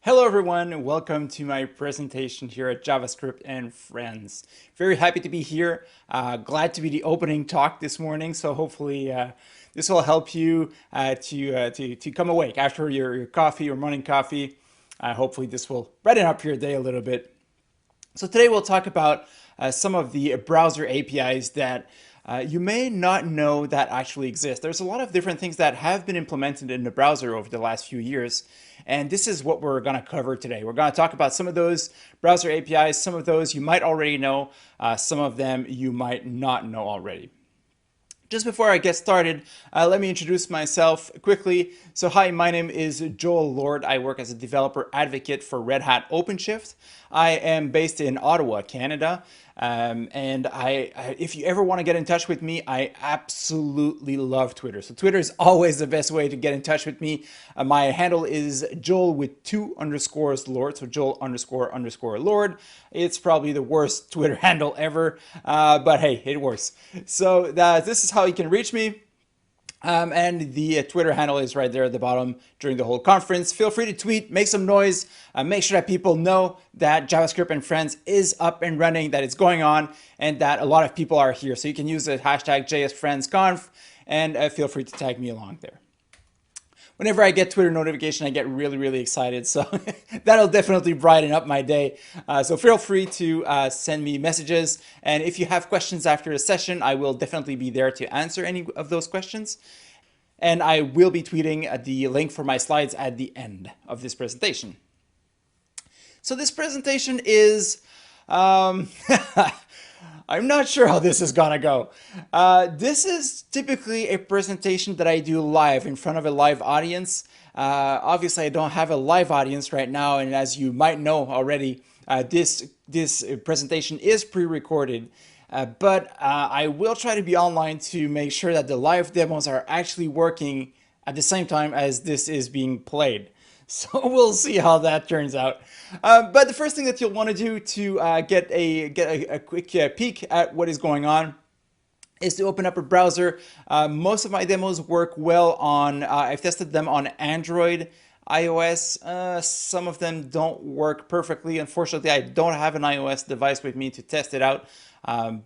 Hello everyone, welcome to my presentation here at JavaScript and Friends. Very happy to be here. Glad to be the opening talk this morning. So hopefully this will help you to come awake after your coffee or morning coffee. Hopefully this will brighten up your day a little bit. So today we'll talk about some of the browser APIs that you may not know that actually exist. There's a lot of different things that have been implemented in the browser over the last few years, and this is what we're going to cover today. We're going to talk about some of those browser APIs. Some of those you might already know, some of them you might not know already. Just before I get started, let me introduce myself quickly. So hi, my name is Joel Lord. I work as a developer advocate for Red Hat OpenShift. I am based in Ottawa, Canada. And if you ever want to get in touch with me, I absolutely love Twitter. So Twitter is always the best way to get in touch with me. My handle is Joel with 2 underscores Lord. So Joel underscore Lord. It's probably the worst Twitter handle ever, but hey, it works. So this is how you can reach me. And the Twitter handle is right there at the bottom during the whole conference. Feel free to tweet, make some noise, make sure that people know that JavaScript and Friends is up and running, that it's going on, and that a lot of people are here. So you can use the hashtag JSFriendsConf and feel free to tag me along there. Whenever I get Twitter notification, I get really, really excited. So that'll definitely brighten up my day. So feel free to send me messages. And if you have questions after the session, I will definitely be there to answer any of those questions. And I will be tweeting the link for my slides at the end of this presentation. So this presentation is, I'm not sure how this is gonna go. This is typically a presentation that I do live in front of a live audience. Obviously, I don't have a live audience right now, and as you might know already, this presentation is pre-recorded. But I will try to be online to make sure that the live demos are actually working at the same time as this is being played. So we'll see how that turns out. But the first thing that you'll want to do to get a quick peek at what is going on is to open up a browser. Most of my demos work well on, I've tested them on Android, iOS. Some of them don't work perfectly. Unfortunately, I don't have an iOS device with me to test it out.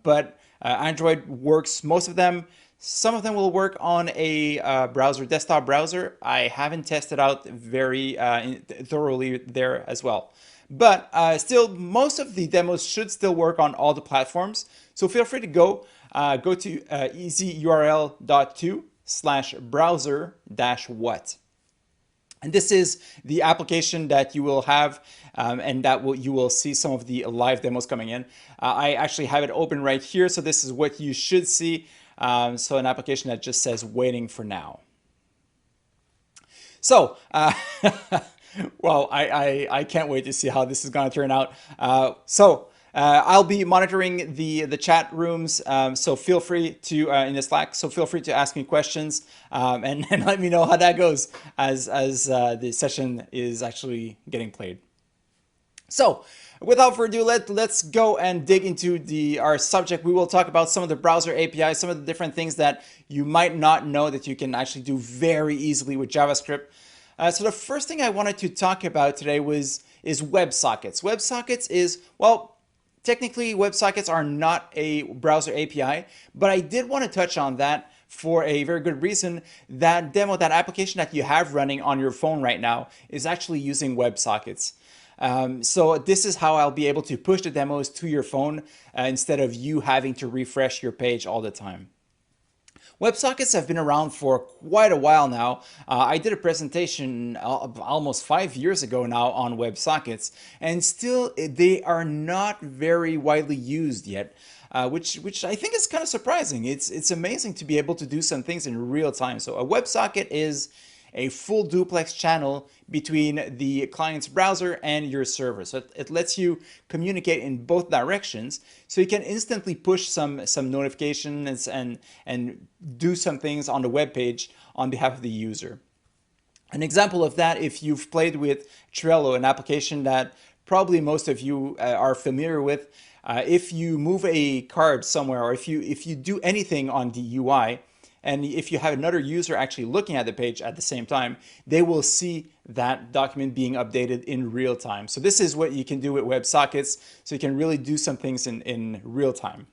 But Android works most of them. Some of them will work on a desktop browser. I haven't tested out very thoroughly there as well. But still, most of the demos should still work on all the platforms. So feel free to go to easyurl.to/browser-what. And this is the application that you will have, and you will see some of the live demos coming in. I actually have it open right here, so this is what you should see. So an application that just says waiting for now. So, well, I can't wait to see how this is going to turn out. I'll be monitoring the chat rooms, so feel free to in the Slack. So feel free to ask me questions and let me know how that goes as the session is actually getting played. So without further ado, let's go and dig into our subject. We will talk about some of the browser APIs, some of the different things that you might not know that you can actually do very easily with JavaScript. So the first thing I wanted to talk about today is WebSockets. WebSockets is, well, technically, WebSockets are not a browser API, but I did want to touch on that for a very good reason. That demo, that application that you have running on your phone right now is actually using WebSockets. So this is how I'll be able to push the demos to your phone instead of you having to refresh your page all the time. WebSockets have been around for quite a while now. I did a presentation almost 5 years ago now on WebSockets, and still they are not very widely used yet, which I think is kind of surprising. It's amazing to be able to do some things in real time. So a WebSocket is a full duplex channel between the client's browser and your server. So it lets you communicate in both directions, so you can instantly push some notifications and do some things on the web page on behalf of the user. An example of that, if you've played with Trello, an application that probably most of you are familiar with, if you move a card somewhere, or if you do anything on the UI, And if you have another user actually looking at the page at the same time, they will see that document being updated in real time. So this is what you can do with WebSockets. So you can really do some things in real time.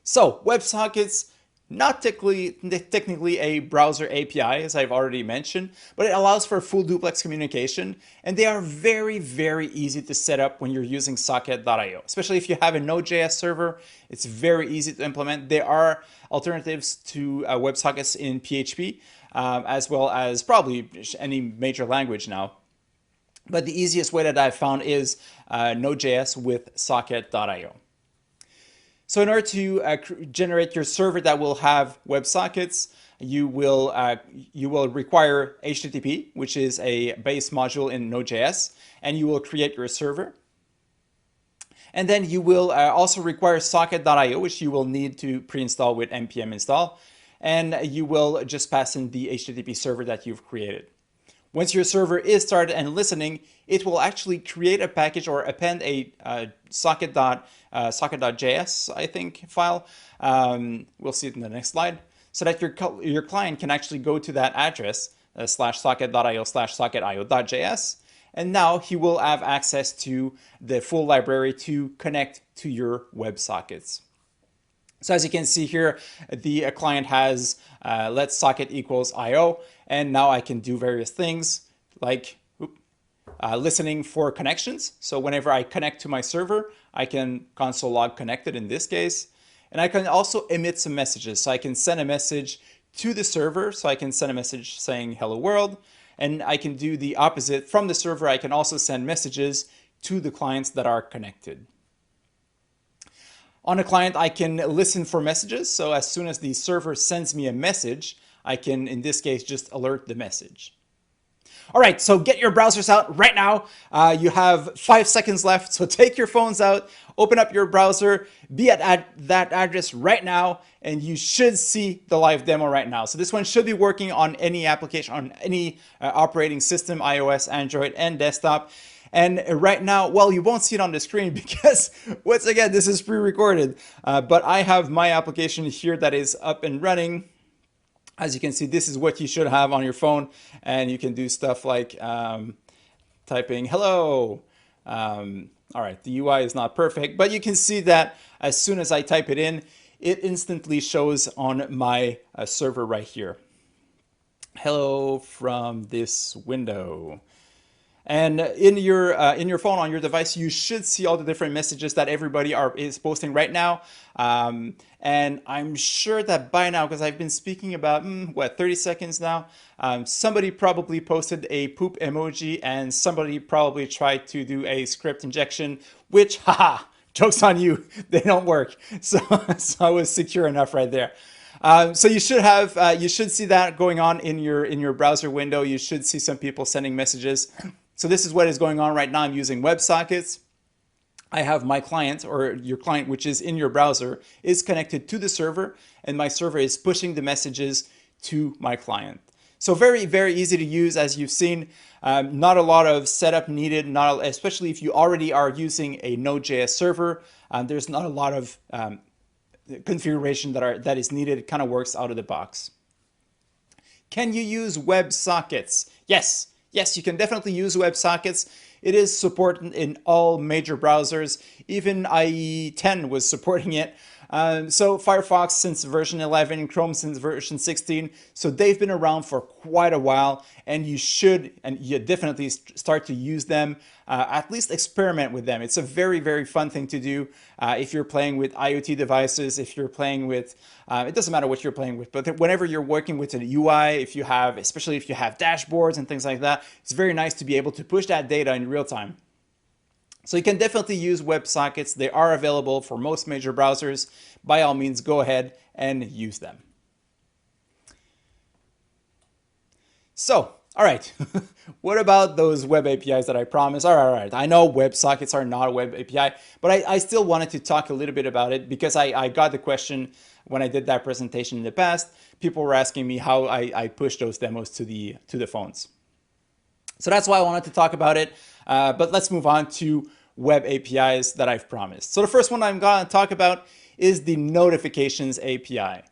So WebSockets, not technically a browser API, as I've already mentioned, but it allows for full duplex communication, and they are very, very easy to set up when you're using Socket.io. Especially if you have a Node.js server, it's very easy to implement. There are alternatives to WebSockets in PHP, as well as probably any major language now. But the easiest way that I've found is Node.js with Socket.io. So in order to generate your server that will have WebSockets, you will require HTTP, which is a base module in Node.js, and you will create your server. And then you will also require Socket.io, which you will need to pre-install with npm install, and you will just pass in the HTTP server that you've created. Once your server is started and listening, it will actually create a package or append a socket.js, I think, file. We'll see it in the next slide, so that your client can actually go to that address, /socket.io/socketio.js, and now he will have access to the full library to connect to your WebSockets. So as you can see here, the client has let's socket equals IO, and now I can do various things like listening for connections. So whenever I connect to my server, I can console log connected in this case, and I can also emit some messages. So I can send a message to the server. So I can send a message saying hello world, and I can do the opposite from the server. I can also send messages to the clients that are connected. On a client, I can listen for messages. So as soon as the server sends me a message, I can, in this case, just alert the message. All right, so get your browsers out right now. You have 5 seconds left, so take your phones out, open up your browser, be at that address right now, and you should see the live demo right now. So this one should be working on any application, on any operating system, iOS, Android, and desktop. And right now, well, you won't see it on the screen because, once again, this is pre-recorded, but I have my application here that is up and running. As you can see, this is what you should have on your phone, and you can do stuff like typing hello. All right, the UI is not perfect, but you can see that as soon as I type it in, it instantly shows on my server right here. Hello from this window. And in your phone, on your device, you should see all the different messages that everybody is posting right now. And I'm sure that by now, because I've been speaking about, 30 seconds now, somebody probably posted a poop emoji, and somebody probably tried to do a script injection, which, haha, joke's on you, they don't work. So I was secure enough right there. So you should see that going on in your browser window. You should see some people sending messages. So this is what is going on right now. I'm using WebSockets. I have my client, or your client, which is in your browser, is connected to the server, and my server is pushing the messages to my client. So very, very easy to use, as you've seen. Not a lot of setup needed, especially if you already are using a Node.js server. There's not a lot of configuration that is needed. It kind of works out of the box. Can you use WebSockets? Yes. Yes, you can definitely use WebSockets. It is supported in all major browsers. Even IE 10 was supporting it. So Firefox since version 11, Chrome since version 16. So they've been around for quite a while, and you definitely start to use them. At least experiment with them. It's a very, very fun thing to do if you're playing with IoT devices, if you're playing with, it doesn't matter what you're playing with, but whenever you're working with an UI, especially if you have dashboards and things like that, it's very nice to be able to push that data in real time. So you can definitely use WebSockets. They are available for most major browsers. By all means, go ahead and use them. So, all right, what about those web APIs that I promised? All right, I know WebSockets are not a web API, but I still wanted to talk a little bit about it because I got the question when I did that presentation in the past. People were asking me how I push those demos to the phones. So that's why I wanted to talk about it. But let's move on to web APIs that I've promised. So the first one I'm going to talk about is the Notifications API.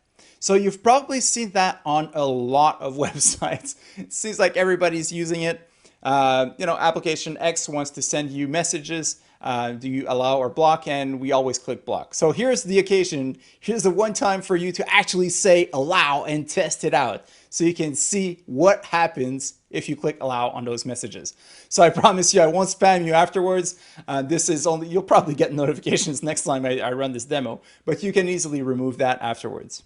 So you've probably seen that on a lot of websites. It seems like everybody's using it. Application X wants to send you messages. Do you allow or block? And we always click block. So here's the occasion. Here's the one time for you to actually say allow and test it out, so you can see what happens if you click allow on those messages. So I promise you, I won't spam you afterwards. This is only, you'll probably get notifications next time I run this demo, but you can easily remove that afterwards.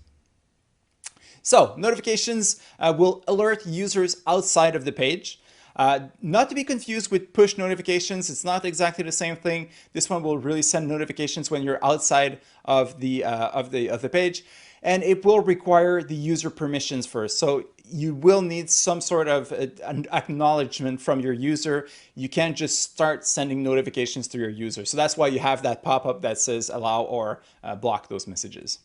So notifications will alert users outside of the page. Not to be confused with push notifications. It's not exactly the same thing. This one will really send notifications when you're outside of the page, and it will require the user permissions first. So you will need some sort of an acknowledgement from your user. You can't just start sending notifications to your user. So that's why you have that pop-up that says allow or block those messages.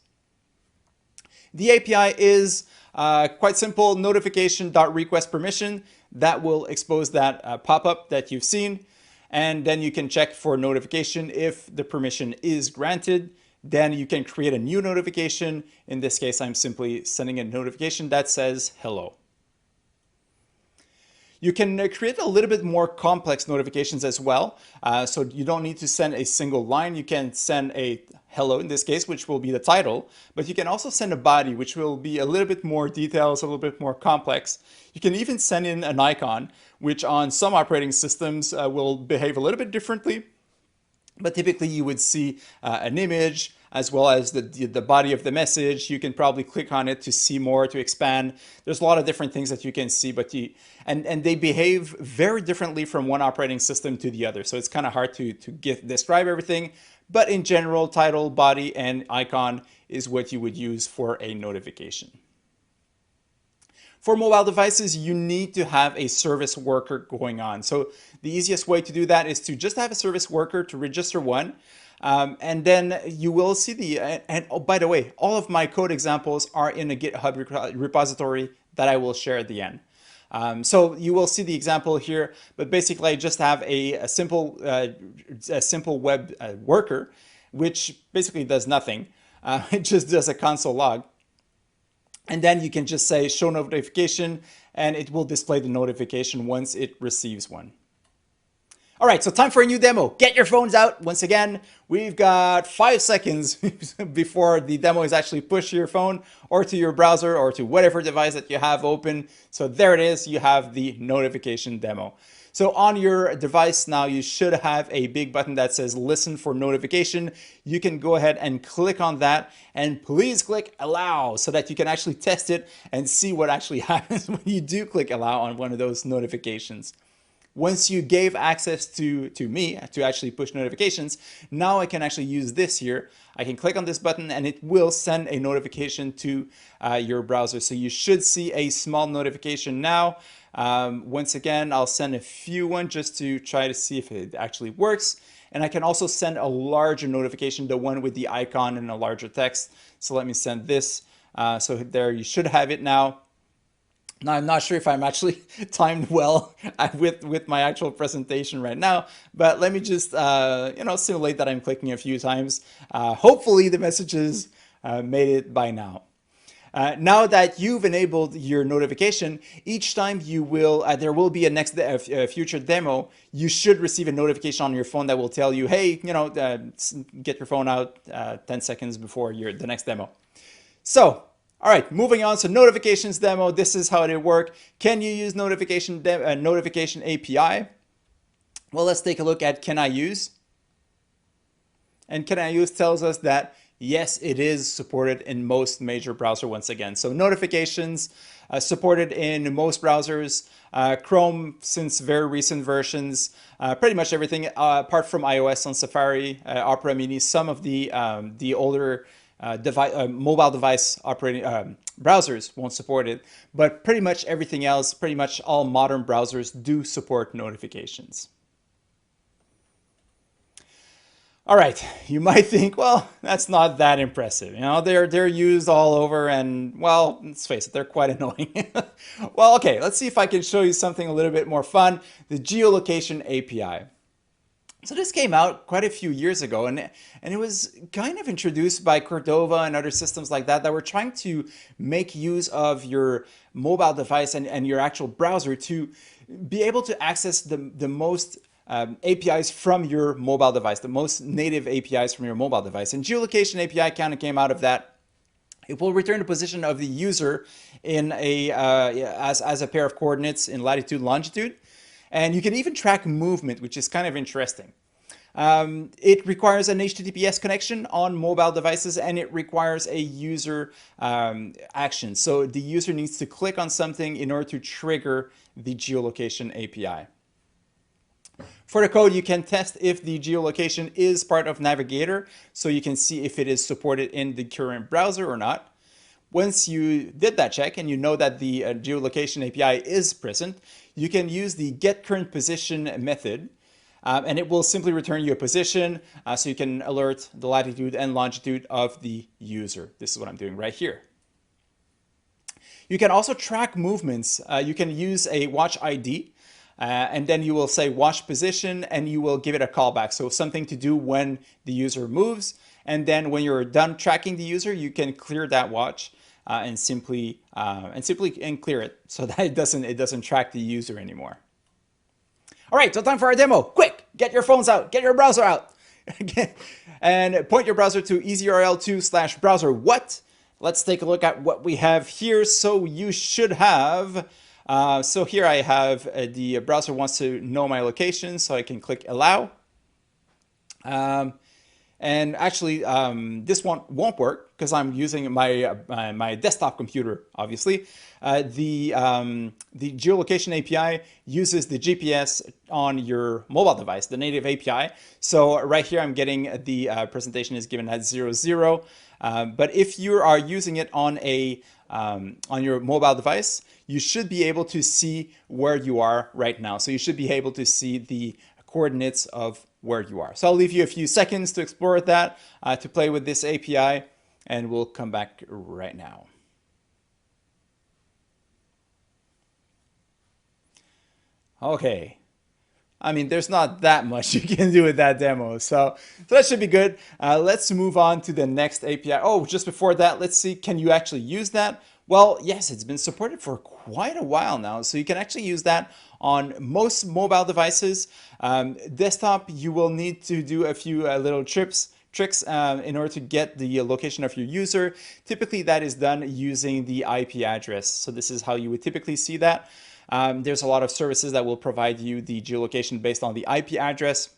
The API is quite simple, notification.requestPermission. That will expose that pop-up that you've seen. And then you can check for notification if the permission is granted. Then you can create a new notification. In this case, I'm simply sending a notification that says hello. You can create a little bit more complex notifications as well. So you don't need to send a single line. You can send a hello in this case, which will be the title, but you can also send a body, which will be a little bit more details, a little bit more complex. You can even send in an icon, which on some operating systems will behave a little bit differently. But typically you would see an image as well as the body of the message. You can probably click on it to see more, to expand. There's a lot of different things that you can see, but and they behave very differently from one operating system to the other. So it's kind of hard to describe everything. But in general, title, body, and icon is what you would use for a notification. For mobile devices, you need to have a service worker going on. So the easiest way to do that is to just have a service worker, to register one. And then you will see and oh, by the way, all of my code examples are in a GitHub repository that I will share at the end. So you will see the example here, but basically I just have a simple web worker, which basically does nothing. It just does a console log. And then you can just say show notification, and it will display the notification once it receives one. All right, so time for a new demo. Get your phones out. Once again, we've got 5 seconds before the demo is actually pushed to your phone or to your browser or to whatever device that you have open. So there it is. You have the notification demo. So on your device now, you should have a big button that says listen for notification. You can go ahead and click on that, and please click allow so that you can actually test it and see what actually happens when you do click allow on one of those notifications. Once you gave access to me to actually push notifications, now I can actually use this here. I can click on this button and it will send a notification to your browser. So you should see a small notification now. Once again, I'll send a few ones just to try to see if it actually works. And I can also send a larger notification, the one with the icon and a larger text. So let me send this. So there you should have it now. Now, I'm not sure if I'm actually timed well with my actual presentation right now, but let me just simulate that I'm clicking a few times. Hopefully the messages made it by now. Now that you've enabled your notification, each time you will, there will be a future demo, you should receive a notification on your phone that will tell you, hey, get your phone out 10 seconds before the next demo. So, all right, moving on. So notifications demo, this is how it works. Can you use notification API? Well, let's take a look at can I use? And can I use tells us that yes, it is supported in most major browsers once again. So notifications supported in most browsers. Chrome, since very recent versions, pretty much everything apart from iOS on Safari, Opera Mini, some of the older mobile device operating browsers won't support it, but pretty much everything else, pretty much all modern browsers do support notifications. All right, you might think, well, that's not that impressive. They're used all over, and well, let's face it, they're quite annoying. Well, okay, let's see if I can show you something a little bit more fun. The geolocation API. So this came out quite a few years ago, and it was kind of introduced by Cordova and other systems like that were trying to make use of your mobile device and your actual browser to be able to access the most APIs from your mobile device, the most native APIs from your mobile device. And geolocation API kind of came out of that. It will return the position of the user in as a pair of coordinates in latitude and longitude. And you can even track movement, which is kind of interesting. It requires an HTTPS connection on mobile devices, and it requires a user action. So the user needs to click on something in order to trigger the geolocation API. For the code, you can test if the geolocation is part of Navigator, so you can see if it is supported in the current browser or not. Once you did that check and you know that the geolocation API is present, you can use the getCurrentPosition method, and it will simply return you a position so you can alert the latitude and longitude of the user. This is what I'm doing right here. You can also track movements. You can use a watch ID, and then you will say watch position, and you will give it a callback. So something to do when the user moves, and then when you're done tracking the user, you can clear that watch and simply clear it so that it doesn't track the user anymore. All right, so time for our demo. Quick, get your phones out, get your browser out, and point your browser to EasyRL2/browser what. Let's take a look at what we have here. So you should have, so here I have the browser wants to know my location, so I can click allow. And actually, this one won't work because I'm using my my desktop computer. Obviously, the geolocation API uses the GPS on your mobile device, the native API. So right here, I'm getting the presentation is given at 00. But if you are using it on on your mobile device, you should be able to see where you are right now. So you should be able to see the coordinates of where you are. So I'll leave you a few seconds to explore that, to play with this API, and we'll come back right now. Okay. I mean, there's not that much you can do with that demo, so that should be good. Let's move on to the next API. Oh, just before that, let's see, can you actually use that? Well, yes, it's been supported for quite a while now, so you can actually use that on most mobile devices. Desktop, you will need to do a few little tricks in order to get the location of your user. Typically, that is done using the IP address. So this is how you would typically see that. There's a lot of services that will provide you the geolocation based on the IP address.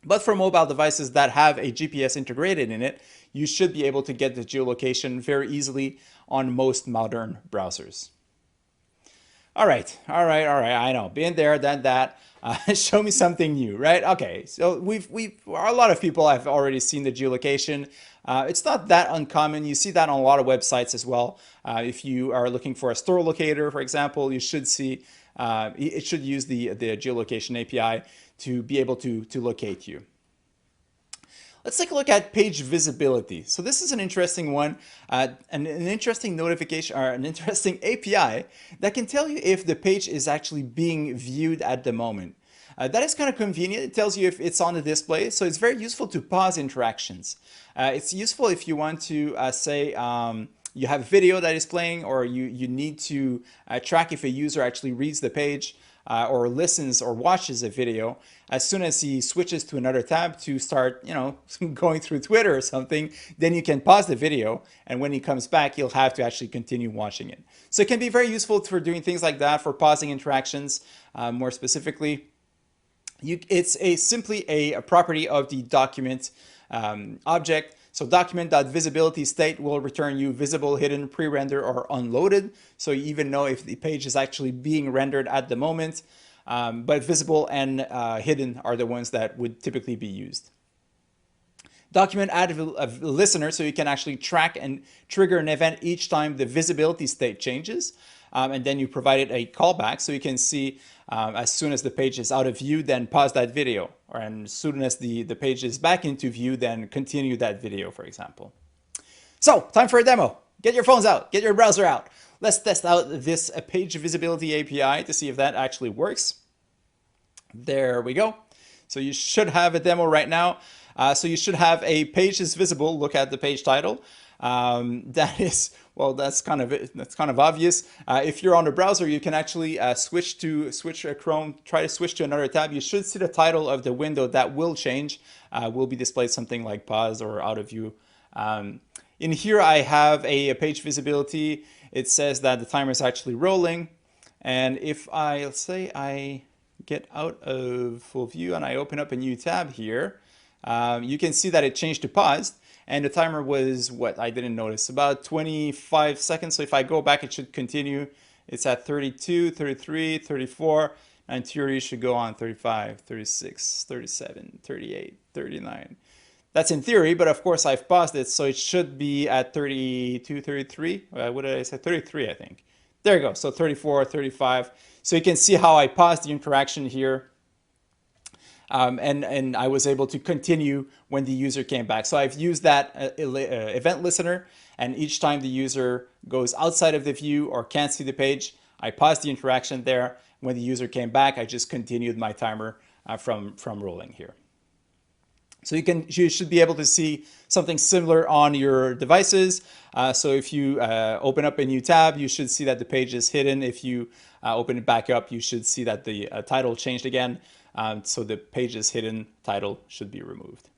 But for mobile devices that have a GPS integrated in it, you should be able to get the geolocation very easily on most modern browsers. All right. I know, been there, done that. Show me something new, right? Okay, so a lot of people have already seen the geolocation. It's not that uncommon. You see that on a lot of websites as well. If you are looking for a store locator, for example, you should see it should use the geolocation API to be able to locate you. Let's take a look at page visibility. So this is an interesting one, an interesting notification or an interesting API that can tell you if the page is actually being viewed at the moment. That is kind of convenient. It tells you if it's on the display, so it's very useful to pause interactions. It's useful if you want to say you have video that is playing, or you need to track if a user actually reads the page or listens or watches a video. As soon as he switches to another tab to start, going through Twitter or something, then you can pause the video, and when he comes back, you'll have to actually continue watching it. So it can be very useful for doing things like that, for pausing interactions more specifically. It's simply a property of the document object. So document.visibilityState will return you visible, hidden, pre-rendered, or unloaded. So you even know if the page is actually being rendered at the moment. But visible and hidden are the ones that would typically be used. Document add a listener, so you can actually track and trigger an event each time the visibility state changes. And then you provided a callback, so you can see as soon as the page is out of view, then pause that video. And as soon as the page is back into view, then continue that video, for example. So, time for a demo. Get your phones out, get your browser out. Let's test out this page visibility API to see if that actually works. There we go. So you should have a demo right now. So you should have a page is visible. Look at the page title. That is, well, that's kind of obvious. If you're on the browser, you can actually switch Chrome, try to switch to another tab. You should see the title of the window that will change, will be displayed something like pause or out of view. In here, I have a page visibility. It says that the timer is actually rolling. And if let's say I get out of full view and I open up a new tab here, you can see that it changed to paused. And the timer was what I didn't notice, about 25 seconds. So if I go back, it should continue. It's at 32, 33, 34, and theory should go on 35, 36, 37, 38, 39. That's in theory, but of course I've paused it, so it should be at 32, 33. What did I say? 33, I think. There you go. So 34, 35. So you can see how I paused the interaction here. And I was able to continue when the user came back. So I've used that event listener, and each time the user goes outside of the view or can't see the page, I paused the interaction there. When the user came back, I just continued my timer from rolling here. So you should be able to see something similar on your devices. So if you open up a new tab, you should see that the page is hidden. If you open it back up, you should see that the title changed again. So the page is hidden, title should be removed.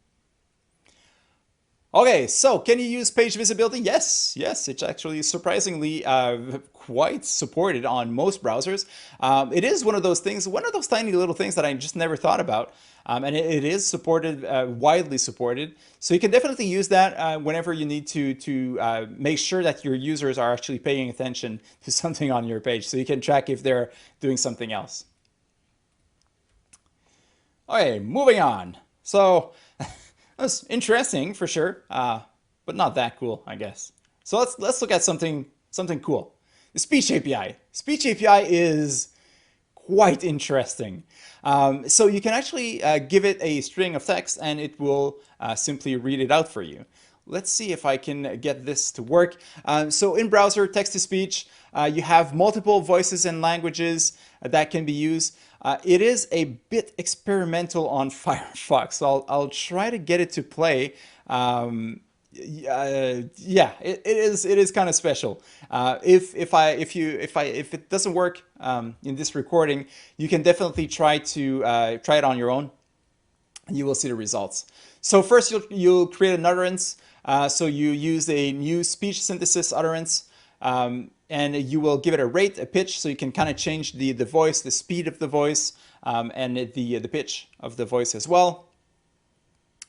Okay, so can you use page visibility? Yes, it's actually surprisingly quite supported on most browsers. It is one of those things, one of those tiny little things that I just never thought about. And it is supported, widely supported. So you can definitely use that whenever you need to make sure that your users are actually paying attention to something on your page. So you can track if they're doing something else. Okay, moving on. So that's interesting for sure, but not that cool, I guess. So let's look at something cool. The Speech API. Speech API is quite interesting. So you can actually give it a string of text and it will simply read it out for you. Let's see if I can get this to work. So in browser text-to-speech, you have multiple voices and languages that can be used. It is a bit experimental on Firefox. So I'll try to get it to play. Yeah, it is kind of special. If it doesn't work in this recording, you can definitely try it on your own. You will see the results. So first you'll create an utterance. So you use a new speech synthesis utterance, and you will give it a rate, a pitch, so you can kind of change the voice, the speed of the voice, and the pitch of the voice as well.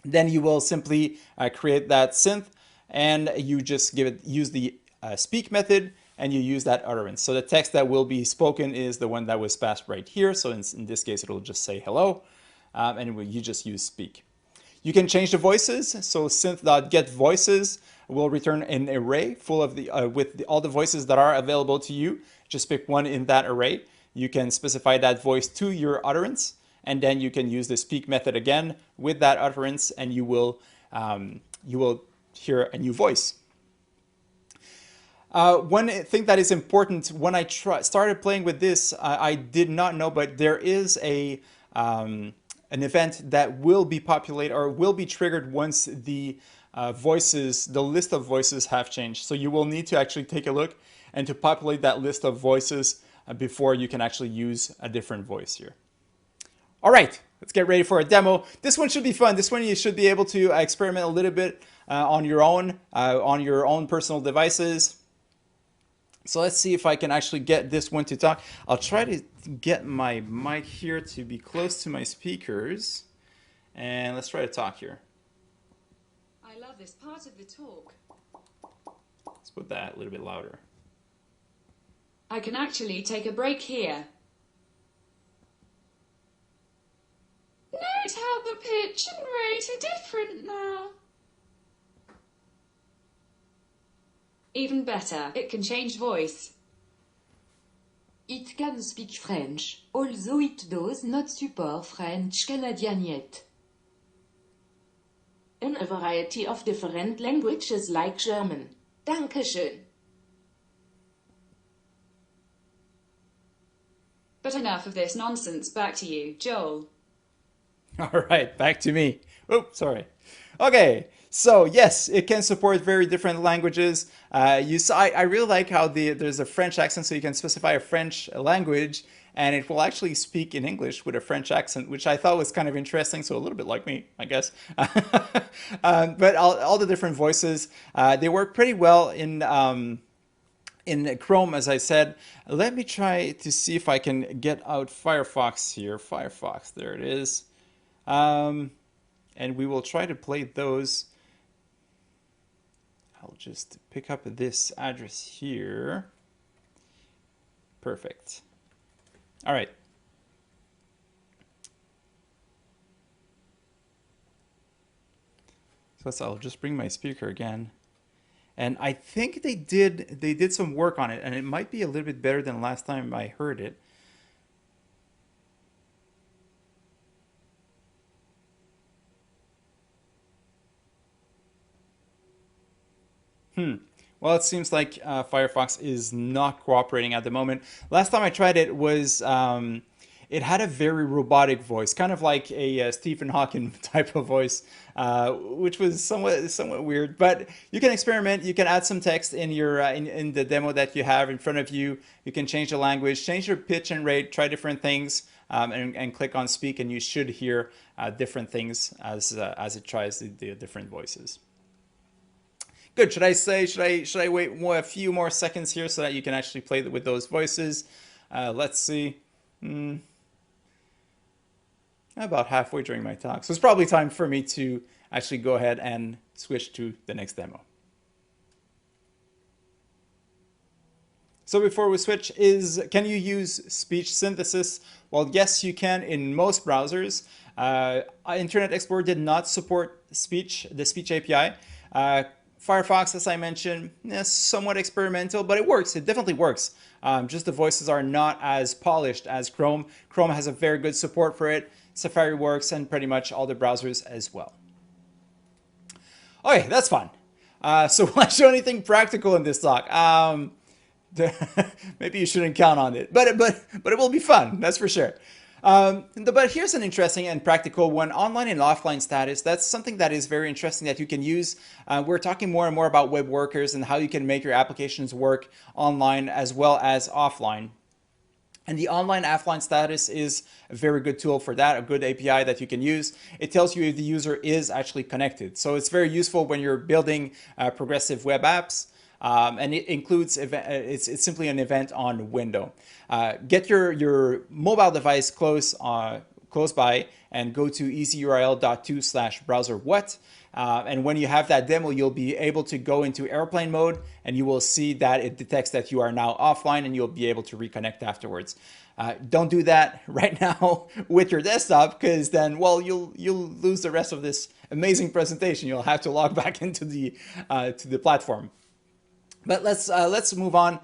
Then you will simply create that synth, and you just use the speak method, and you use that utterance. So the text that will be spoken is the one that was passed right here. So in this case, it'll just say hello, and you just use speak. You can change the voices. So synth.getVoices will return an array full of all the voices that are available to you. Just pick one in that array. You can specify that voice to your utterance, and then you can use the speak method again with that utterance, and you will hear a new voice. One thing that is important, when I started playing with this, I did not know, but there is an event that will be populated or will be triggered once the list of voices have changed. So you will need to actually take a look and to populate that list of voices before you can actually use a different voice here. All right, let's get ready for a demo. This one should be fun. This one you should be able to experiment a little bit on your own personal devices. So let's see if I can actually get this one to talk. I'll try to get my mic here to be close to my speakers. And let's try to talk here. I love this part of the talk. Let's put that a little bit louder. I can actually take a break here. Note how the pitch and rate are different now. Even better, it can change voice. It can speak French, although it does not support French Canadian yet. In a variety of different languages like German. Dankeschön. But enough of this nonsense, back to you, Joel. All right, back to me. Oops, sorry. Okay, so yes, it can support very different languages. You saw, I really like how there's a French accent, so you can specify a French language, and it will actually speak in English with a French accent, which I thought was kind of interesting. So a little bit like me, I guess. But all the different voices, they work pretty well in Chrome, as I said. Let me try to see if I can get out Firefox here. Firefox, there it is. And we will try to play those. I'll just pick up this address here. Perfect. All right. So I'll just bring my speaker again. And I think they did some work on it, and it might be a little bit better than last time I heard it. Well, it seems like Firefox is not cooperating at the moment. Last time I tried it was it had a very robotic voice, kind of like a Stephen Hawking type of voice, which was somewhat weird. But you can experiment. You can add some text in your in the demo that you have in front of you. You can change the language, change your pitch and rate, try different things, and click on speak, and you should hear different things as it tries the different voices. Good. Should I wait a few more seconds here so that you can actually play with those voices? Let's see. About halfway during my talk. So it's probably time for me to actually go ahead and switch to the next demo. So before we switch, can you use speech synthesis? Well, yes, you can in most browsers. Internet Explorer did not support the speech API. Firefox, as I mentioned, somewhat experimental, but it works. It definitely works. Just the voices are not as polished as Chrome. Chrome has a very good support for it. Safari works, and pretty much all the browsers as well. Okay, that's fun. So will I show anything practical in this talk? Maybe you shouldn't count on it, but it will be fun, that's for sure. But here's an interesting and practical one: online and offline status. That's something that is very interesting that you can use. We're talking more and more about web workers and how you can make your applications work online as well as offline. And the online offline status is a very good tool for that, a good API that you can use. It tells you if the user is actually connected. So it's very useful when you're building progressive web apps. And it includes, it's simply an event on window. Get your mobile device close by and go to easyurl.to/browserwhat. And when you have that demo, you'll be able to go into airplane mode, and you will see that it detects that you are now offline, and you'll be able to reconnect afterwards. Don't do that right now with your desktop, because then, well, you'll lose the rest of this amazing presentation. You'll have to log back into the platform. But let's move on.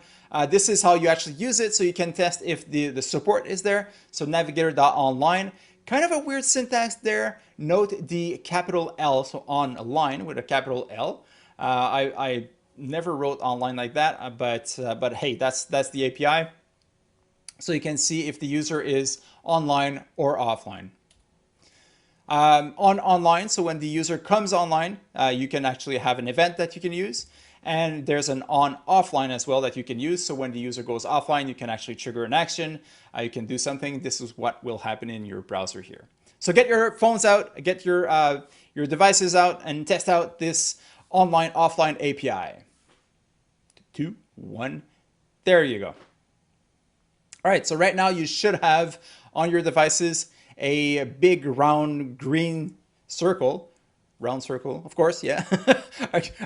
This is how you actually use it, so you can test if the support is there. So navigator.online. Kind of a weird syntax there. Note the capital L, so online with a capital L. I never wrote online like that, but hey, that's the API. So you can see if the user is online or offline. Online, so when the user comes online, you can actually have an event that you can use. And there's an on-offline as well that you can use. So when the user goes offline, you can actually trigger an action. You can do something. This is what will happen in your browser here. So get your phones out, get your devices out, and test out this online-offline API. 2, 1, there you go. All right, so right now you should have on your devices a big round green circle. Round circle, of course, yeah.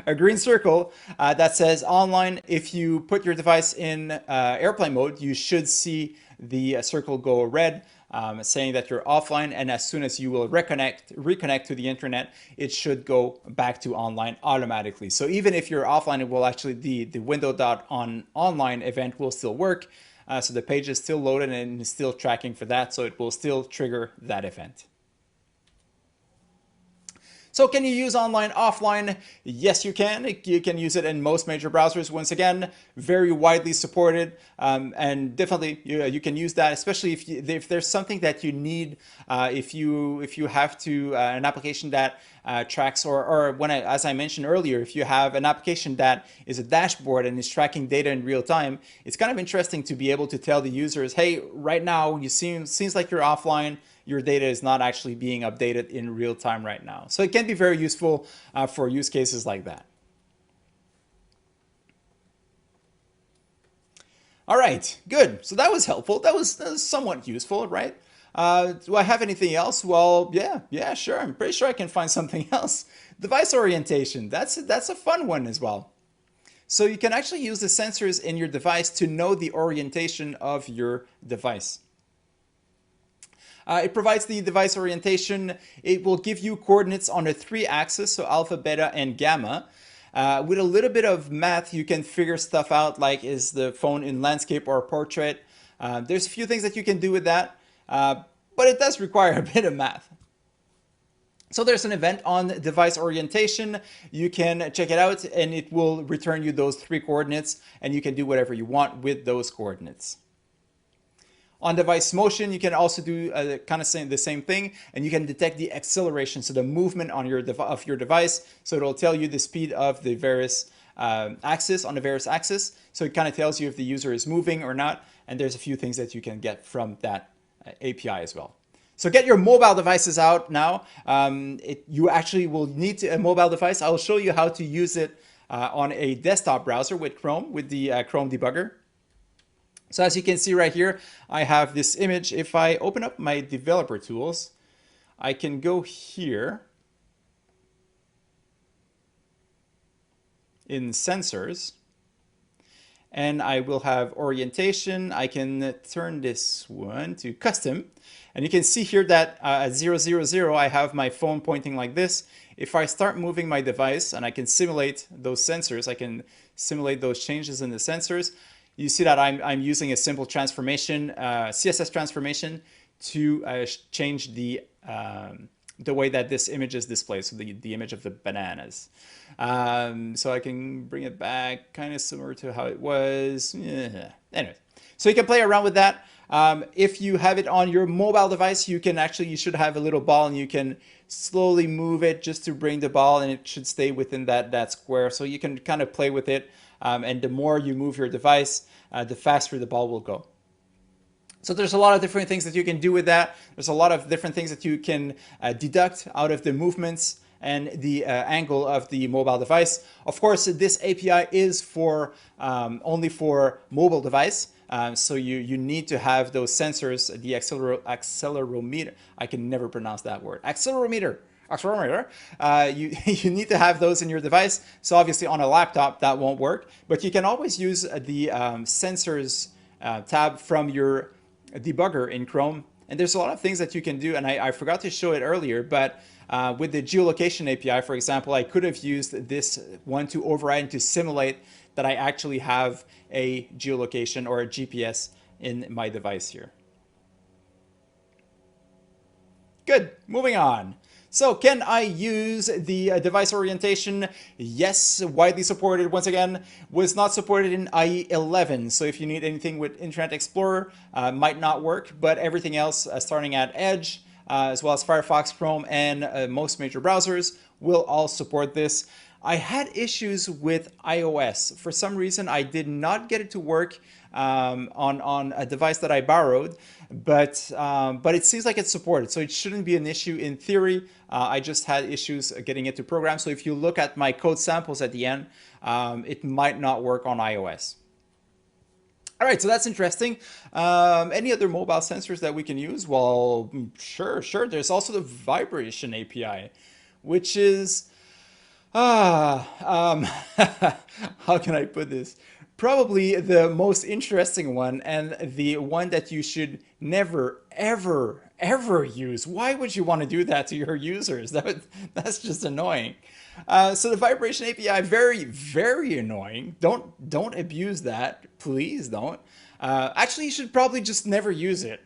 a green circle that says online. If you put your device in airplane mode, you should see the circle go red, saying that you're offline. And as soon as you will reconnect to the internet, it should go back to online automatically. So even if you're offline, it will actually, the window.online event will still work. So the page is still loaded and is still tracking for that. So it will still trigger that event. So can you use online offline? Yes, you can. You can use it in most major browsers. Once again, very widely supported, and definitely you can use that, especially if there's something that you need, if you have to an application that tracks, or as I mentioned earlier, if you have an application that is a dashboard and is tracking data in real time, it's kind of interesting to be able to tell the users, hey, right now seems like you're offline. Your data is not actually being updated in real time right now. So it can be very useful for use cases like that. All right, good. So that was helpful. That was somewhat useful, right? Do I have anything else? Well, yeah, sure. I'm pretty sure I can find something else. Device orientation. That's a fun one as well. So you can actually use the sensors in your device to know the orientation of your device. It provides the device orientation. It will give you coordinates on the 3-axis, so alpha, beta, and gamma. With a little bit of math, you can figure stuff out, like is the phone in landscape or portrait. There's a few things that you can do with that, but it does require a bit of math. So there's an event on device orientation. You can check it out, and it will return you those 3 coordinates, and you can do whatever you want with those coordinates. On device motion, you can also do kind of the same thing, and you can detect the acceleration, so the movement on your device. So it'll tell you the speed of the various axis on the various axis. So it kind of tells you if the user is moving or not. And there's a few things that you can get from that API as well. So get your mobile devices out now. You actually will need a mobile device. I'll show you how to use it on a desktop browser with Chrome, with the Chrome debugger. So as you can see right here, I have this image. If I open up my developer tools, I can go here in sensors, and I will have orientation. I can turn this one to custom, and you can see here that at 0, 0, 0, I have my phone pointing like this. If I start moving my device and I can simulate those sensors, I can simulate those changes in the sensors. You see that I'm using a simple transformation, CSS transformation, to change the way that this image is displayed, so the image of the bananas. So I can bring it back kind of similar to how it was. Yeah. Anyway, so you can play around with that. If you have it on your mobile device, you should have a little ball, and you can slowly move it just to bring the ball, and it should stay within that square. So you can kind of play with it. And the more you move your device, the faster the ball will go. So there's a lot of different things that you can do with that. There's a lot of different things that you can deduct out of the movements and the angle of the mobile device. Of course, this API is for only for mobile device. So you need to have those sensors, the accelerometer. I can never pronounce that word. Accelerometer. You need to have those in your device. So obviously on a laptop that won't work, but you can always use the sensors tab from your debugger in Chrome. And there's a lot of things that you can do, and I forgot to show it earlier, but with the geolocation API, for example, I could have used this one to override and to simulate that I actually have a geolocation or a GPS in my device here. Good, moving on. So can I use the device orientation? Yes, widely supported. Once again, was not supported in IE 11. So if you need anything with Internet Explorer, might not work, but everything else starting at Edge, as well as Firefox, Chrome, and most major browsers will all support this. I had issues with iOS. For some reason, I did not get it to work on a device that I borrowed, but it seems like it's supported, so it shouldn't be an issue in theory. I just had issues getting it to program. So if you look at my code samples at the end, it might not work on iOS. All right, so that's interesting. Any other mobile sensors that we can use? Well, sure. There's also the vibration API, which is, how can I put this? Probably the most interesting one, and the one that you should never, ever use. Why would you want to do that to your users? That's just annoying. So the vibration API, very, very annoying. Don't abuse that. Please don't. Actually, you should probably just never use it.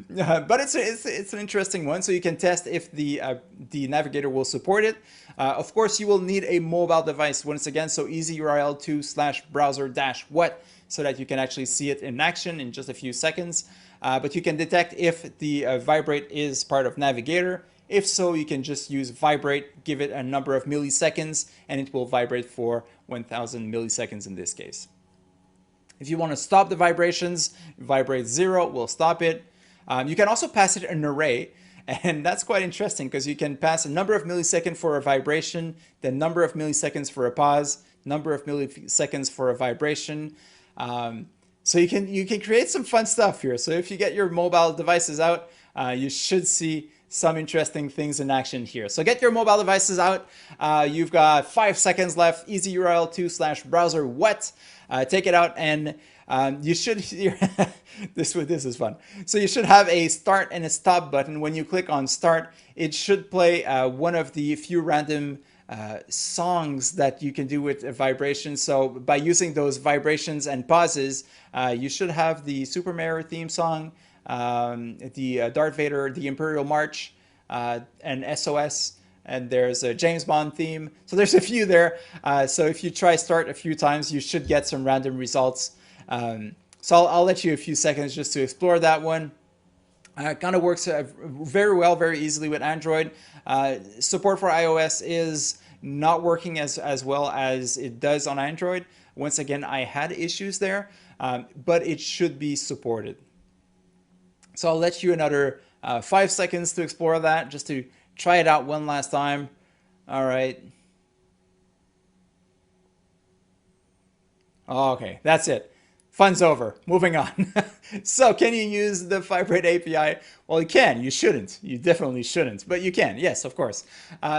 But it's an interesting one, so you can test if the navigator will support it. Of course, you will need a mobile device once again, so easy URL to/browser-what so that you can actually see it in action in just a few seconds. But you can detect if the vibrate is part of navigator. If so, you can just use vibrate, give it a number of milliseconds, and it will vibrate for 1000 milliseconds in this case. If you want to stop the vibrations, vibrate 0 will stop it. You can also pass it an array, and that's quite interesting because you can pass a number of milliseconds for a vibration, the number of milliseconds for a pause, number of milliseconds for a vibration. So you can create some fun stuff here. So if you get your mobile devices out, you should see some interesting things in action here. So get your mobile devices out. You've got 5 seconds left. Easy URL to/browser-what. Take it out, and you should this is fun. So you should have a start and a stop button. When you click on start, it should play one of the few random songs that you can do with a vibration. So by using those vibrations and pauses, you should have the Super Mario theme song, the Darth Vader, the Imperial March, and SOS, and there's a James Bond theme. So there's a few there. So if you try start a few times, you should get some random results. So I'll let you a few seconds just to explore that one. Kind of works very well, very easily with Android. Support for iOS is not working as well as it does on Android. Once again, I had issues there, but it should be supported. So I'll let you another 5 seconds to explore that, just to try it out one last time. All right. Okay, that's it. Fun's over. Moving on. So can you use the Vibrate API? Well, you can. You shouldn't. You definitely shouldn't. But you can. Yes, of course.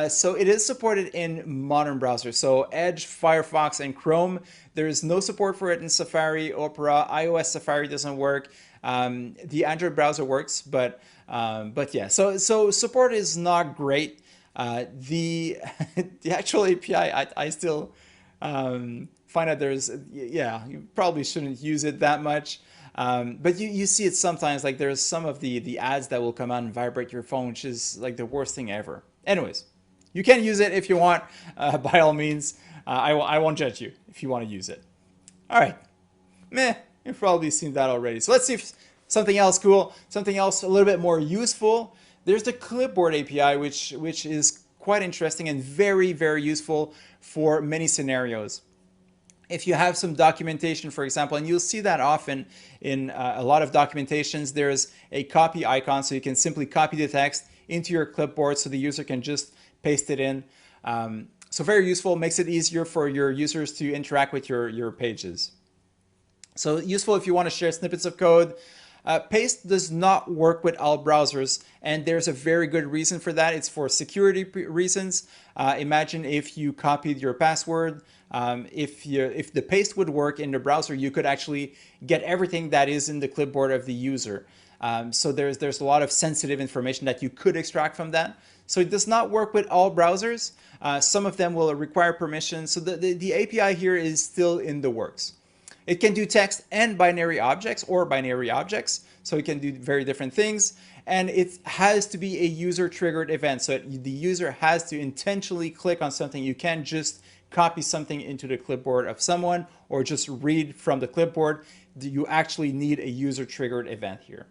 So it is supported in modern browsers. So Edge, Firefox, and Chrome. There is no support for it in Safari, Opera. iOS Safari doesn't work. The Android browser works, but yeah. So support is not great. The actual API, I still find that you probably shouldn't use it that much. But you see it sometimes, like there's some of the ads that will come out and vibrate your phone, which is like the worst thing ever. Anyways, you can use it if you want, by all means. I won't judge you if you want to use it. All right. You've probably seen that already. So let's see if something else cool, something else a little bit more useful. There's the Clipboard API, which is quite interesting and very, very useful for many scenarios. If you have some documentation, for example, and you'll see that often in a lot of documentations, there's a copy icon, so you can simply copy the text into your clipboard so the user can just paste it in. So very useful, makes it easier for your users to interact with your pages. So useful if you want to share snippets of code. Paste does not work with all browsers, and there's a very good reason for that. It's for security reasons. Imagine if you copied your password. If the paste would work in the browser, you could actually get everything that is in the clipboard of the user. So there's a lot of sensitive information that you could extract from that. So it does not work with all browsers. Some of them will require permission. So the API here is still in the works. It can do text and binary objects or binary objects. So it can do very different things. And it has to be a user triggered event. So the user has to intentionally click on something. You can't just copy something into the clipboard of someone or just read from the clipboard. You actually need a user triggered event here.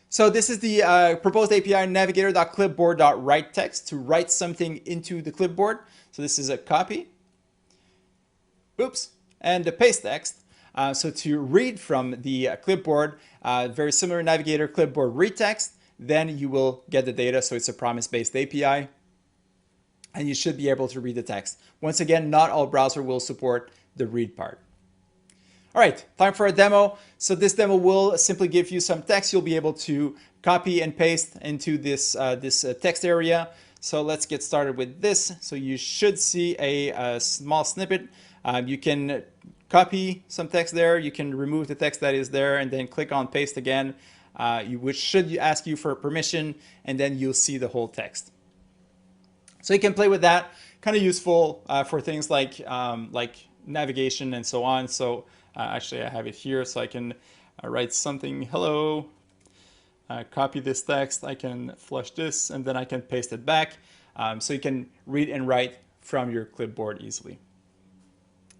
So this is the proposed API navigator.clipboard.writeText to write something into the clipboard. So this is a copy. Oops. And the paste text. So to read from the clipboard, very similar navigator clipboard read text, then you will get the data. So it's a promise-based API. And you should be able to read the text. Once again, not all browser will support the read part. All right, time for a demo. So this demo will simply give you some text. You'll be able to copy and paste into this text area. So let's get started with this. So you should see a small snippet. You can copy some text there. You can remove the text that is there and then click on paste again, which should ask you for permission, and then you'll see the whole text. So you can play with that. Kind of useful for things like navigation and so on. So Actually, I have it here, so I can write something, hello, copy this text, I can flush this, and then I can paste it back. So you can read and write from your clipboard easily.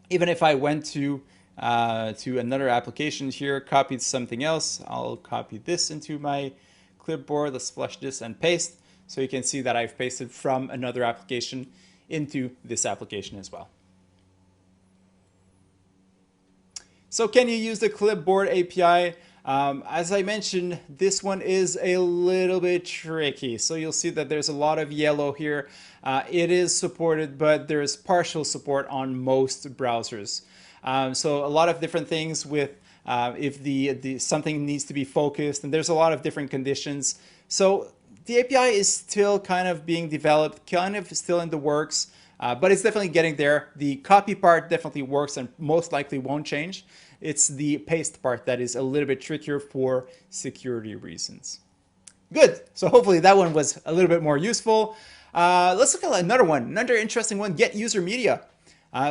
Even if I went to another application here, copied something else, I'll copy this into my clipboard. Let's flush this and paste. So you can see that I've pasted from another application into this application as well. So can you use the Clipboard API? As I mentioned, this one is a little bit tricky. So you'll see that there's a lot of yellow here. It is supported, but there's partial support on most browsers. So a lot of different things with if something needs to be focused, and there's a lot of different conditions. So the API is still kind of being developed, kind of still in the works, but it's definitely getting there. The copy part definitely works and most likely won't change. It's the paste part that is a little bit trickier for security reasons. Good. So hopefully that one was a little bit more useful. Let's look at another one, another interesting one, Get User Media.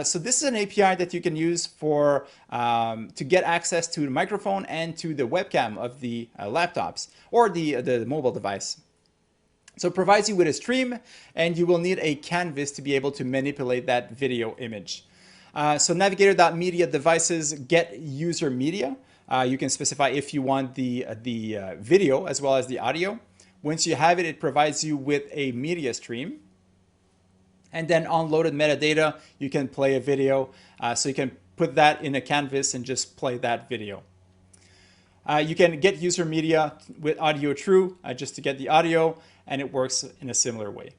So this is an API that you can use for to get access to the microphone and to the webcam of the laptops or the mobile device. So it provides you with a stream, and you will need a canvas to be able to manipulate that video image. So navigator.media devices get user media. You can specify if you want the video as well as the audio. Once you have it, it provides you with a media stream. And then on loaded metadata, you can play a video. So you can put that in a canvas and just play that video. You can get user media with audio true just to get the audio, and it works in a similar way.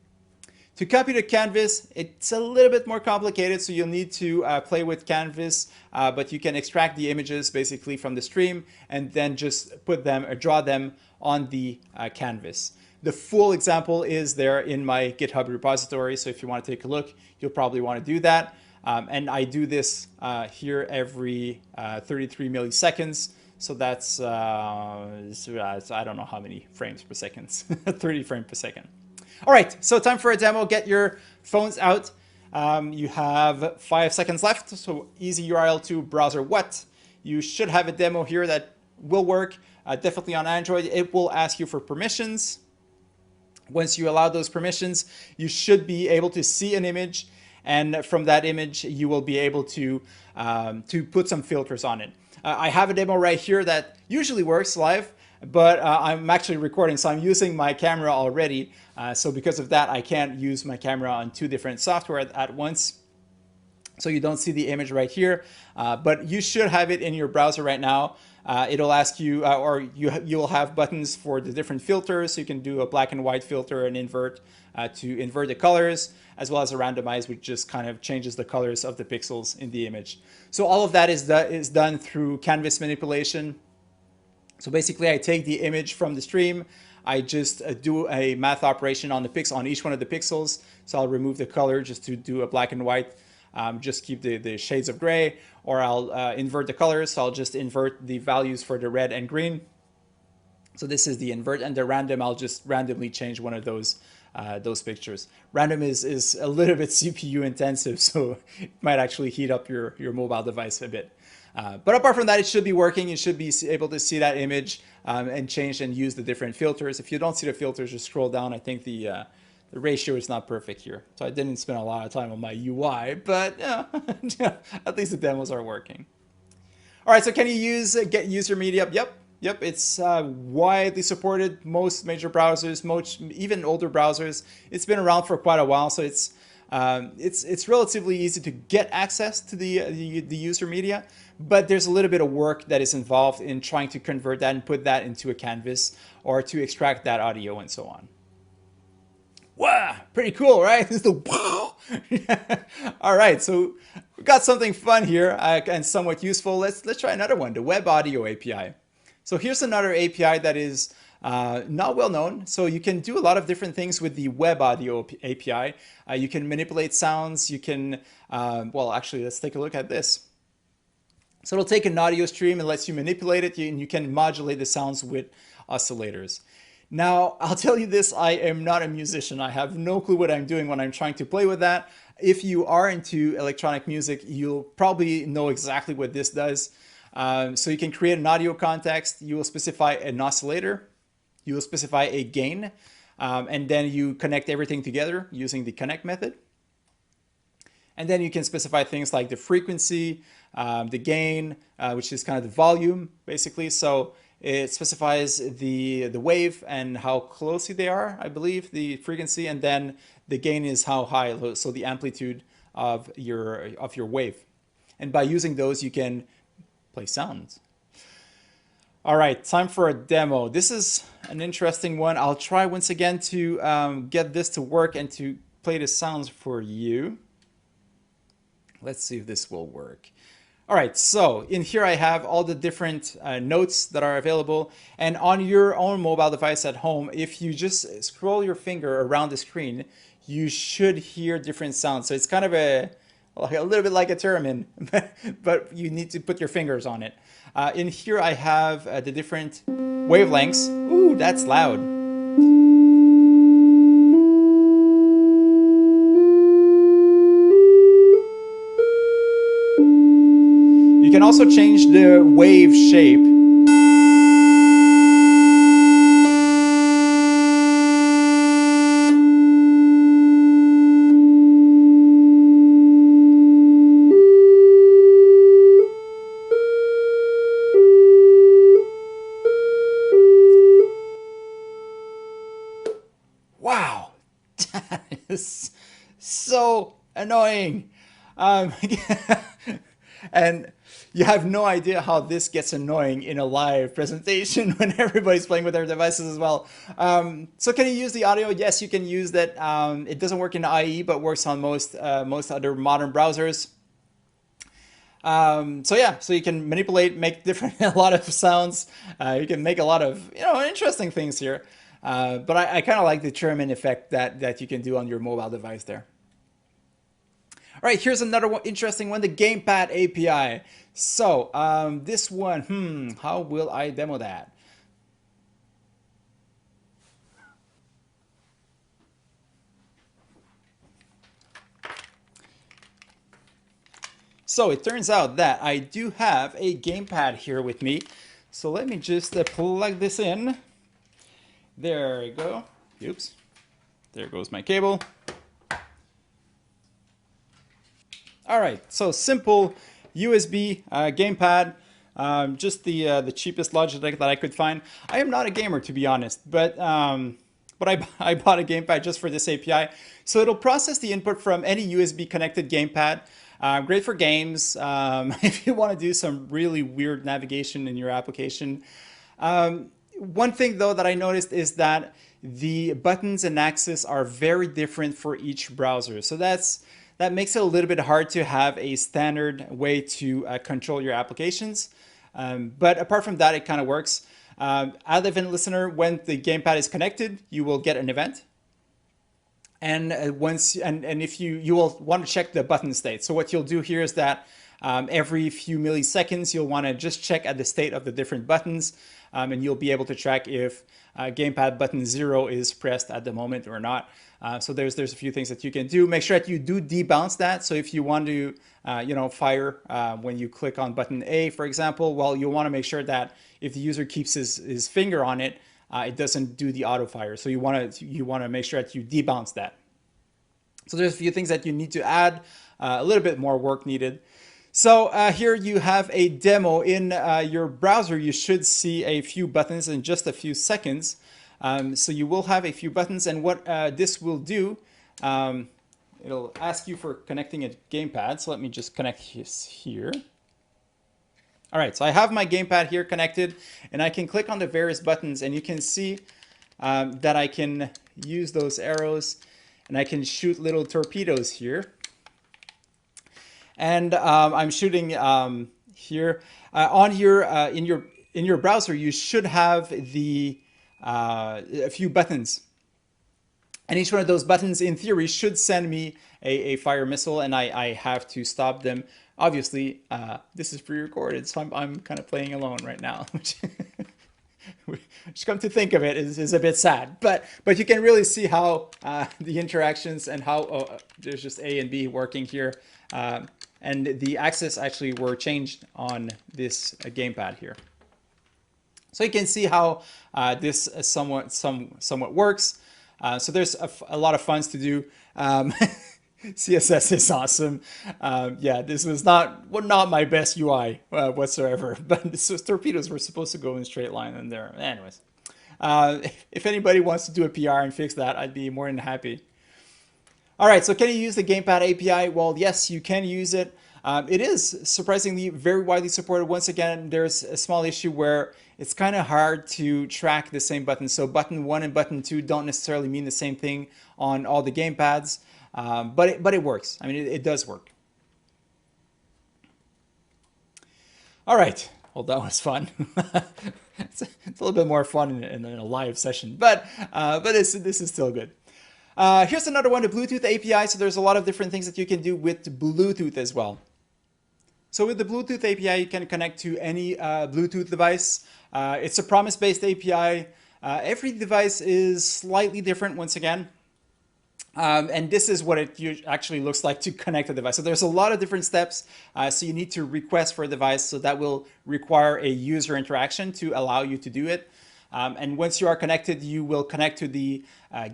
To copy the canvas, it's a little bit more complicated, so you'll need to play with canvas, but you can extract the images basically from the stream and then just put them or draw them on the canvas. The full example is there in my GitHub repository, so if you want to take a look, you'll probably want to do that. And I do this here every 33 milliseconds. So that's, I don't know how many frames per second, 30 frames per second. All right, so time for a demo. Get your phones out. You have 5 seconds left, so easy URL to browser what. You should have a demo here that will work, definitely on Android. It will ask you for permissions. Once you allow those permissions, you should be able to see an image, and from that image, you will be able to put some filters on it. I have a demo right here that usually works live, but I'm actually recording, so I'm using my camera already. So because of that, I can't use my camera on 2 different software at once. So you don't see the image right here, but you should have it in your browser right now. It'll ask you, or you'll have buttons for the different filters. So you can do a black and white filter and invert to invert the colors, as well as a randomize, which just kind of changes the colors of the pixels in the image. So all of that is done through canvas manipulation. So basically, I take the image from the stream. I just do a math operation on the pixel on each one of the pixels. So I'll remove the color just to do a black and white. Just keep the shades of gray, or I'll invert the colors. So I'll just invert the values for the red and green. So this is the invert, and the random, I'll just randomly change one of those pictures. Random is a little bit CPU intensive, so it might actually heat up your mobile device a bit. But apart from that, it should be working. You should be able to see that image and change and use the different filters. If you don't see the filters, just scroll down. I think the ratio is not perfect here. So I didn't spend a lot of time on my UI, but at least the demos are working. All right, so can you get user media? Yep, it's widely supported. Most major browsers, even older browsers. It's been around for quite a while, so it's relatively easy to get access to the user media, but there's a little bit of work that is involved in trying to convert that and put that into a canvas or to extract that audio and so on. Wow, pretty cool, right? This is the All right, so we got something fun here and somewhat useful. Let's try another one, the Web Audio API. So here's another API that is not well known. So you can do a lot of different things with the Web Audio API. You can manipulate sounds. You can, well, actually, let's take a look at this. So it'll take an audio stream and lets you manipulate it, and you can modulate the sounds with oscillators. Now, I'll tell you this, I am not a musician. I have no clue what I'm doing when I'm trying to play with that. If you are into electronic music, you'll probably know exactly what this does. So you can create an audio context, you will specify an oscillator, you will specify a gain, and then you connect everything together using the connect method. And then you can specify things like the frequency, the gain, which is kind of the volume, basically. So it specifies the wave and how closely they are, I believe, the frequency, and then the gain is how high, so the amplitude of your wave. And by using those, you can play sounds. All right, time for a demo. This is an interesting one. I'll try once again to get this to work and to play the sounds for you. Let's see if this will work. All right, so in here I have all the different notes that are available. And on your own mobile device at home, if you just scroll your finger around the screen, you should hear different sounds. So it's kind of a little bit like a theremin, but you need to put your fingers on it. In here I have the different wavelengths. Ooh, that's loud. You can also change the wave shape. Wow, that is so annoying. And you have no idea how this gets annoying in a live presentation when everybody's playing with their devices as well. So can you use the audio? Yes, you can use that. It doesn't work in IE, but works on most other modern browsers. So yeah, so you can manipulate, make a lot of sounds. You can make a lot of interesting things here. But I kind of like the theremin effect that you can do on your mobile device there. All right, here's another one, interesting one, the Gamepad API. So this one, how will I demo that? So it turns out that I do have a gamepad here with me. So let me just plug this in. There we go. Oops. There goes my cable. All right, so simple USB gamepad, just the cheapest Logitech that I could find. I am not a gamer, to be honest, but I bought a gamepad just for this API. So it'll process the input from any USB connected gamepad. Great for games, if you want to do some really weird navigation in your application. One thing though that I noticed is that the buttons and axes are very different for each browser. So that makes it a little bit hard to have a standard way to control your applications. But apart from that, it kind of works. Ad event listener, when the gamepad is connected, you will get an event. And if you will want to check the button state. So what you'll do here is that every few milliseconds, you'll want to just check at the state of the different buttons. And you'll be able to track if gamepad button 0 is pressed at the moment or not. So there's a few things that you can do. Make sure that you do debounce that. So if you want to, fire when you click on button A, for example, well, you'll want to make sure that if the user keeps his finger on it, it doesn't do the auto fire. So you want to make sure that you debounce that. So there's a few things that you need to add, a little bit more work needed. So here you have a demo in your browser. You should see a few buttons in just a few seconds. So you will have a few buttons, and what this will do, it'll ask you for connecting a gamepad. So let me just connect this here. All right, so I have my gamepad here connected, and I can click on the various buttons, and you can see that I can use those arrows, and I can shoot little torpedoes here. And I'm shooting here on your in your browser. You should have a few buttons, and each one of those buttons, in theory, should send me a fire missile, and I have to stop them. Obviously, this is pre-recorded, so I'm kind of playing alone right now, which come to think of it is a bit sad. But you can really see how the interactions and how there's just A and B working here. And the axes actually were changed on this gamepad here. So you can see how this somewhat works. So there's a lot of funs to do. CSS is awesome. Yeah, this was not my best UI whatsoever, but torpedoes were supposed to go in a straight line in there. Anyways, if anybody wants to do a PR and fix that, I'd be more than happy. All right, so can you use the Gamepad API? Well, yes, you can use it. It is surprisingly very widely supported. Once again, there's a small issue where it's kind of hard to track the same buttons. So button 1 and button 2 don't necessarily mean the same thing on all the gamepads. But it works. I mean, it does work. All right. Well, that was fun. It's a little bit more fun in a live session, but this is still good. Here's another one, the Bluetooth API. So there's a lot of different things that you can do with Bluetooth as well. So with the Bluetooth API, you can connect to any Bluetooth device. It's a promise-based API. Every device is slightly different once again. And this is what it actually looks like to connect a device. So there's a lot of different steps. So you need to request for a device. So that will require a user interaction to allow you to do it. And once you are connected, you will connect to the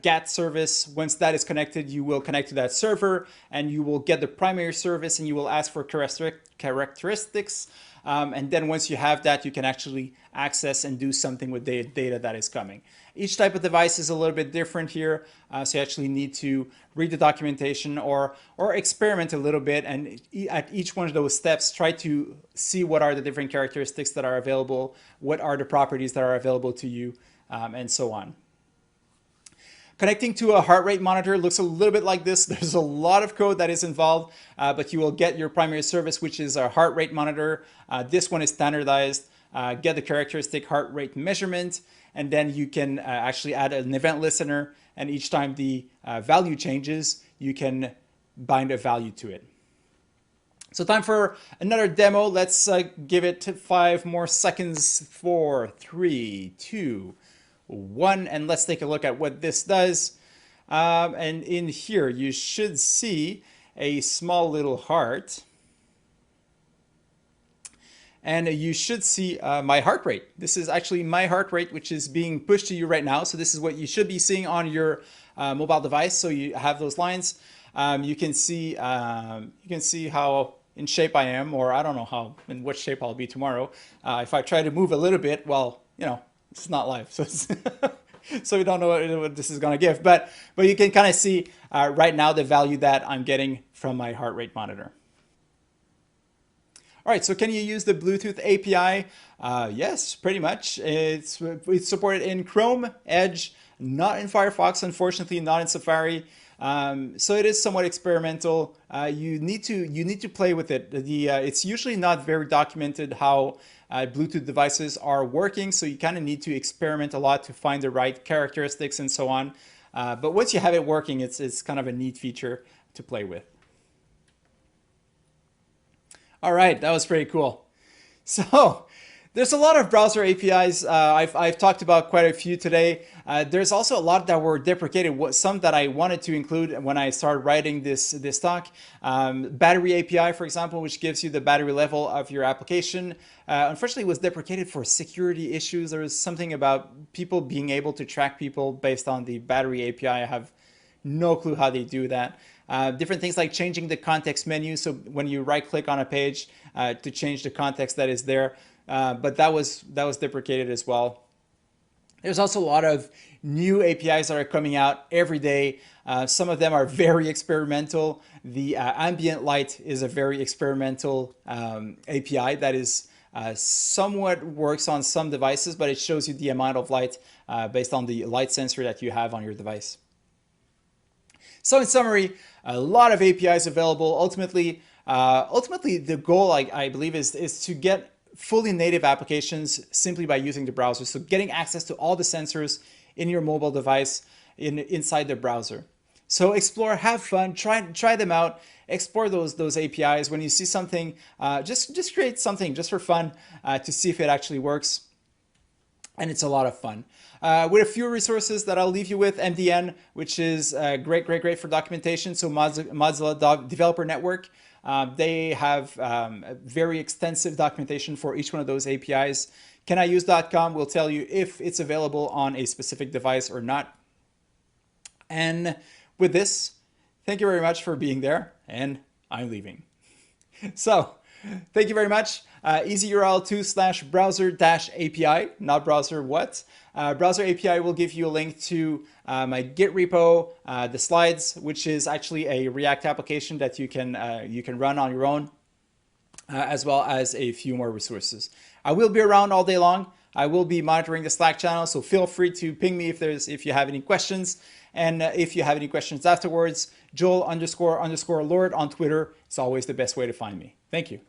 GATT service. Once that is connected, you will connect to that server and you will get the primary service and you will ask for characteristics. And then once you have that, you can actually access and do something with the data that is coming. Each type of device is a little bit different here. So you actually need to read the documentation or experiment a little bit. And at each one of those steps, try to see what are the different characteristics that are available, what are the properties that are available to you, and so on. Connecting to a heart rate monitor looks a little bit like this. There's a lot of code that is involved, but you will get your primary service, which is a heart rate monitor. This one is standardized. Get the characteristic heart rate measurement, and then you can actually add an event listener, and each time the value changes, you can bind a value to it. So time for another demo. Let's give it 5 more seconds. 4, 3, 2, 1, and let's take a look at what this does. And in here, you should see a small little heart. And you should see my heart rate. This is actually my heart rate, which is being pushed to you right now. So this is what you should be seeing on your mobile device. So you have those lines. You can see how in shape I am, or I don't know how in what shape I'll be tomorrow. If I try to move a little bit, well, you know, it's not live, so so we don't know what this is going to give. But you can kind of see right now the value that I'm getting from my heart rate monitor. All right, so can you use the Bluetooth API? Yes, pretty much. It's supported in Chrome, Edge, not in Firefox, unfortunately, not in Safari. So it is somewhat experimental. You need to play with it. It's usually not very documented how Bluetooth devices are working, so you kind of need to experiment a lot to find the right characteristics and so on. But once you have it working, it's kind of a neat feature to play with. All right, that was pretty cool. So there's a lot of browser APIs. I've talked about quite a few today. There's also a lot that were deprecated, some that I wanted to include when I started writing this talk. Battery API, for example, which gives you the battery level of your application. Unfortunately, was deprecated for security issues. There was something about people being able to track people based on the battery API. I have no clue how they do that. Different things like changing the context menu. So when you right click on a page to change the context that is there, but that was deprecated as well. There's also a lot of new APIs that are coming out every day. Some of them are very experimental. The ambient light is a very experimental API that is somewhat works on some devices, but it shows you the amount of light based on the light sensor that you have on your device. So in summary, a lot of APIs available. Ultimately, the goal, I believe, is to get fully native applications simply by using the browser. So getting access to all the sensors in your mobile device inside the browser. So explore, have fun, try them out, explore those APIs. When you see something, just create something just for fun to see if it actually works. and it's a lot of fun. With a few resources that I'll leave you with, MDN, which is great for documentation. So Mozilla Developer Network, they have very extensive documentation for each one of those APIs. CanIUse.com will tell you if it's available on a specific device or not. And with this, thank you very much for being there, and I'm leaving. So, thank you very much. Easy URL 2/browser-API, not browser what. Browser API will give you a link to my Git repo, the slides, which is actually a React application that you can run on your own, as well as a few more resources. I will be around all day long. I will be monitoring the Slack channel, so feel free to ping me if you have any questions. And if you have any questions afterwards, Joel__Lord on Twitter is always the best way to find me. Thank you.